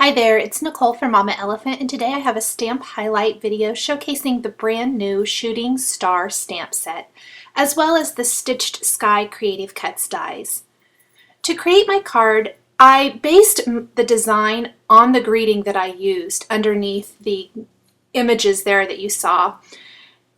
Hi there, it's Nicole from Mama Elephant, and today I have a stamp highlight video showcasing the brand new Shooting Star stamp set, as well as the Stitched Sky Creative Cuts dies. To create my card, I based the design on the greeting that I used underneath the images there that you saw.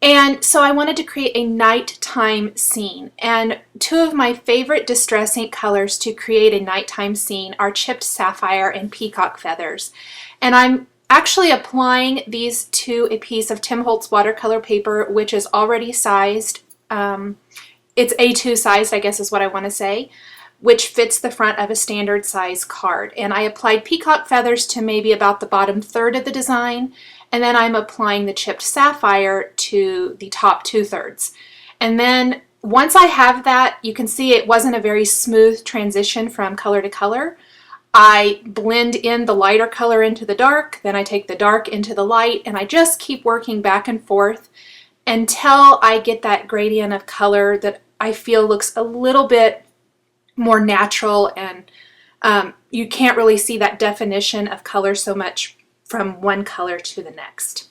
And so I wanted to create a nighttime scene, and two of my favorite distress ink colors to create a nighttime scene are chipped sapphire and peacock feathers. And I'm actually applying these to a piece of Tim Holtz watercolor paper, which is already sized. It's A2 sized, I guess is what I want to say, which fits the front of a standard size card. And I applied peacock feathers to maybe about the bottom third of the design, and then I'm applying the chipped sapphire to the top 2/3. And then once I have that, you can see it wasn't a very smooth transition from color to color. I blend in the lighter color into the dark, then I take the dark into the light, and I just keep working back and forth until I get that gradient of color that I feel looks a little bit more natural, and you can't really see that definition of color so much from one color to the next.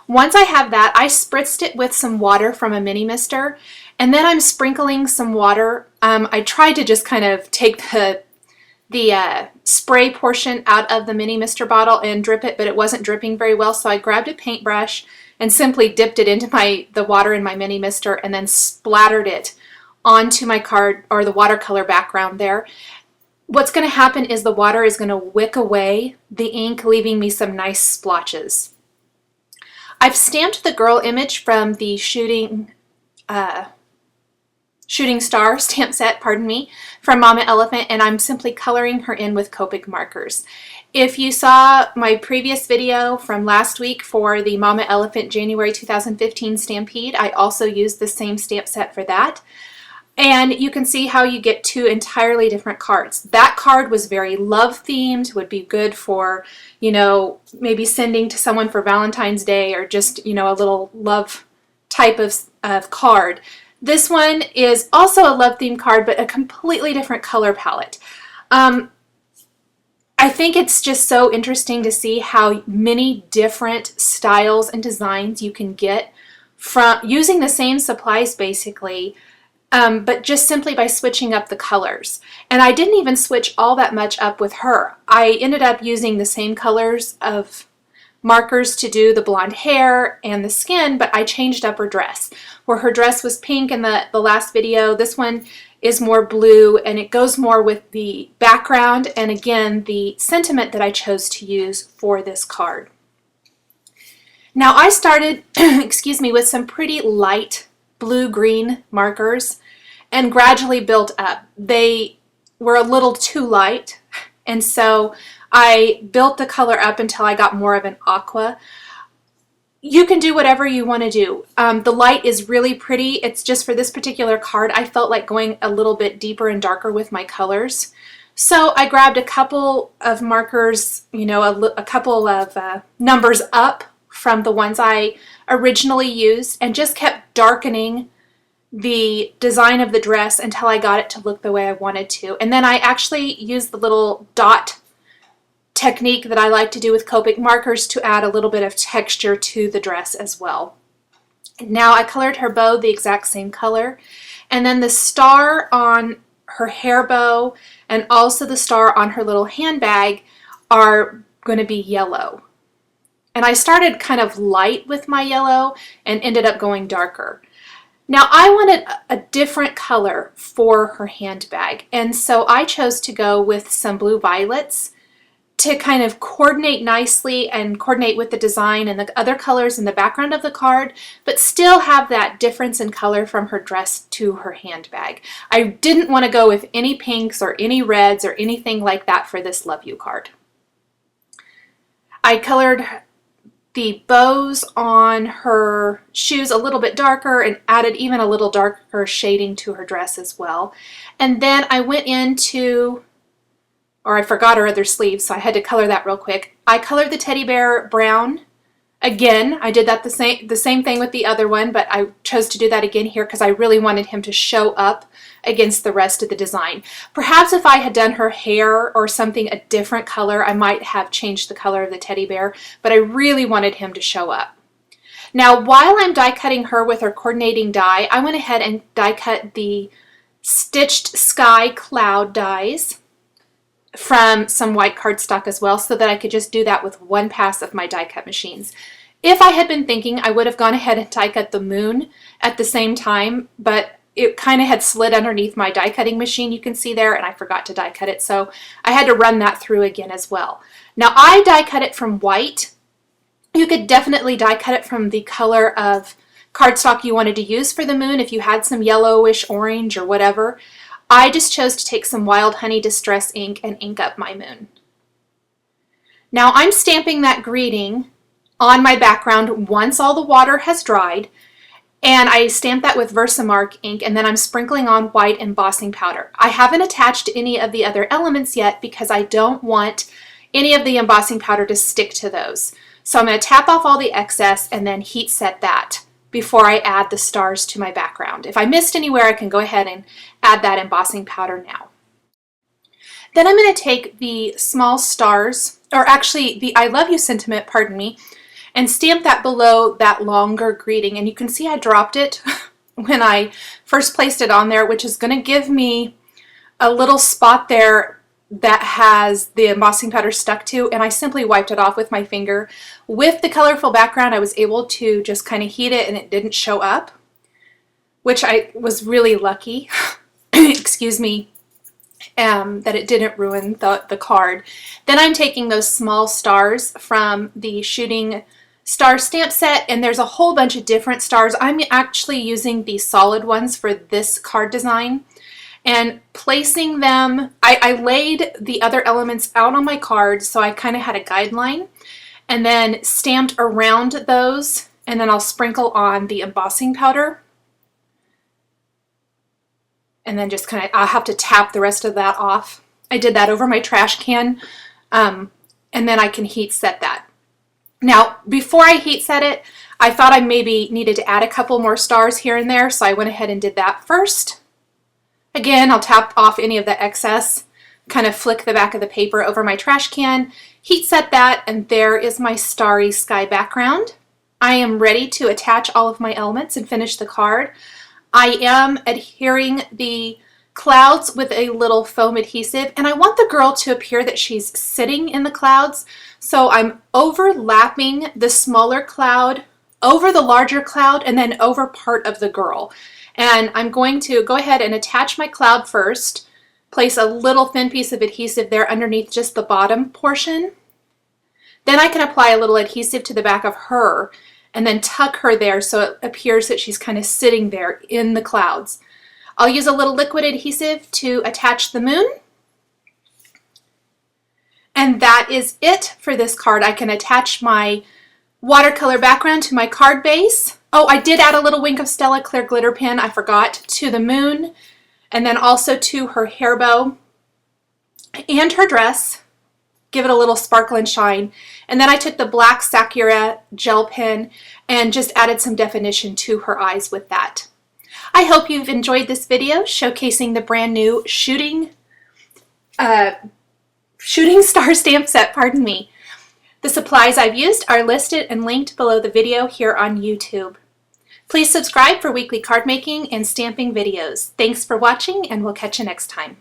Once I have that, I spritzed it with some water from a mini mister, and then I'm sprinkling some water. I tried to just kind of take the spray portion out of the mini mister bottle and drip it, but it wasn't dripping very well, so I grabbed a paintbrush and simply dipped it into the water in my mini mister and then splattered it onto my card, or the watercolor background there. What's going to happen is the water is going to wick away the ink, leaving me some nice splotches. I've stamped the girl image from the Shooting Star stamp set, from Mama Elephant, and I'm simply coloring her in with Copic markers. If you saw my previous video from last week for the Mama Elephant January 2015 Stampede, I also used the same stamp set for that. And you can see how you get two entirely different cards. That card was very love themed, would be good for, maybe sending to someone for Valentine's Day, or just, a little love type of card. This one is also a love themed card, but a completely different color palette. I think it's just so interesting to see how many different styles and designs you can get from using the same supplies basically, but just simply by switching up the colors. And I didn't even switch all that much up with her. I ended up using the same colors of markers to do the blonde hair and the skin, but I changed up her dress. Where her dress was pink in the last video, this one is more blue, and it goes more with the background and again the sentiment that I chose to use for this card. Now I started excuse me, with some pretty light blue-green markers and gradually built up. They were a little too light, and so I built the color up until I got more of an aqua. You can do whatever you want to do. The light is really pretty. It's just for this particular card, I felt like going a little bit deeper and darker with my colors. So I grabbed a couple of markers, a couple of numbers up from the ones I originally used, and just kept darkening the design of the dress until I got it to look the way I wanted to. And then I actually used the little dot technique that I like to do with Copic markers to add a little bit of texture to the dress as well. Now I colored her bow the exact same color, and then the star on her hair bow and also the star on her little handbag are going to be yellow. And I started kind of light with my yellow and ended up going darker. Now I wanted a different color for her handbag, and so I chose to go with some blue violets to kind of coordinate nicely and coordinate with the design and the other colors in the background of the card, but still have that difference in color from her dress to her handbag. I didn't want to go with any pinks or any reds or anything like that for this Love You card. I colored the bows on her shoes a little bit darker and added even a little darker shading to her dress as well. And then I went into, or I forgot her other sleeves, so I had to color that real quick. I colored the teddy bear brown Again, I did that the same thing with the other one, but I chose to do that again here because I really wanted him to show up against the rest of the design. Perhaps if I had done her hair or something a different color, I might have changed the color of the teddy bear, but I really wanted him to show up. Now, while I'm die cutting her with her coordinating die, I went ahead and die cut the stitched sky cloud dies from some white cardstock as well, so that I could just do that with one pass of my die cut machines. If I had been thinking, I would have gone ahead and die cut the moon at the same time, but it kind of had slid underneath my die cutting machine, you can see there, and I forgot to die cut it, so I had to run that through again as well. Now, I die cut it from white. You could definitely die cut it from the color of cardstock you wanted to use for the moon if you had some yellowish orange or whatever. I just chose to take some Wild Honey Distress ink and ink up my moon. Now I'm stamping that greeting on my background once all the water has dried, and I stamp that with Versamark ink, and then I'm sprinkling on white embossing powder. I haven't attached any of the other elements yet because I don't want any of the embossing powder to stick to those. So I'm going to tap off all the excess and then heat set that before I add the stars to my background. If I missed anywhere, I can go ahead and add that embossing powder now. Then I'm going to take the small stars, or actually the I love you sentiment, pardon me, and stamp that below that longer greeting. And you can see I dropped it when I first placed it on there, which is going to give me a little spot there that has the embossing powder stuck to, and I simply wiped it off with my finger. With the colorful background, I was able to just kind of heat it and it didn't show up, which I was really lucky, excuse me, that it didn't ruin the card. Then I'm taking those small stars from the Shooting Star stamp set, and there's a whole bunch of different stars. I'm actually using the solid ones for this card design, and placing them, I laid the other elements out on my card so I kind of had a guideline, and then stamped around those, and then I'll sprinkle on the embossing powder, and then just kind of, I'll have to tap the rest of that off. I did that over my trash can, and then I can heat set that. Now, before I heat set it, I thought I maybe needed to add a couple more stars here and there, so I went ahead and did that first. Again, I'll tap off any of the excess, kind of flick the back of the paper over my trash can, heat set that, and there is my starry sky background. I am ready to attach all of my elements and finish the card. I am adhering the clouds with a little foam adhesive, and I want the girl to appear that she's sitting in the clouds, so I'm overlapping the smaller cloud over the larger cloud and then over part of the girl. And I'm going to go ahead and attach my cloud first, place a little thin piece of adhesive there underneath just the bottom portion. Then I can apply a little adhesive to the back of her and then tuck her there so it appears that she's kind of sitting there in the clouds. I'll use a little liquid adhesive to attach the moon. And that is it for this card. I can attach my watercolor background to my card base. Oh, I did add a little wink of Stella clear glitter pen, I forgot, to the moon, and then also to her hair bow and her dress. Give it a little sparkle and shine. And then I took the black Sakura gel pen and just added some definition to her eyes with that. I hope you've enjoyed this video showcasing the brand new Shooting Star stamp set, pardon me. The supplies I've used are listed and linked below the video here on YouTube. Please subscribe for weekly card making and stamping videos. Thanks for watching, and we'll catch you next time.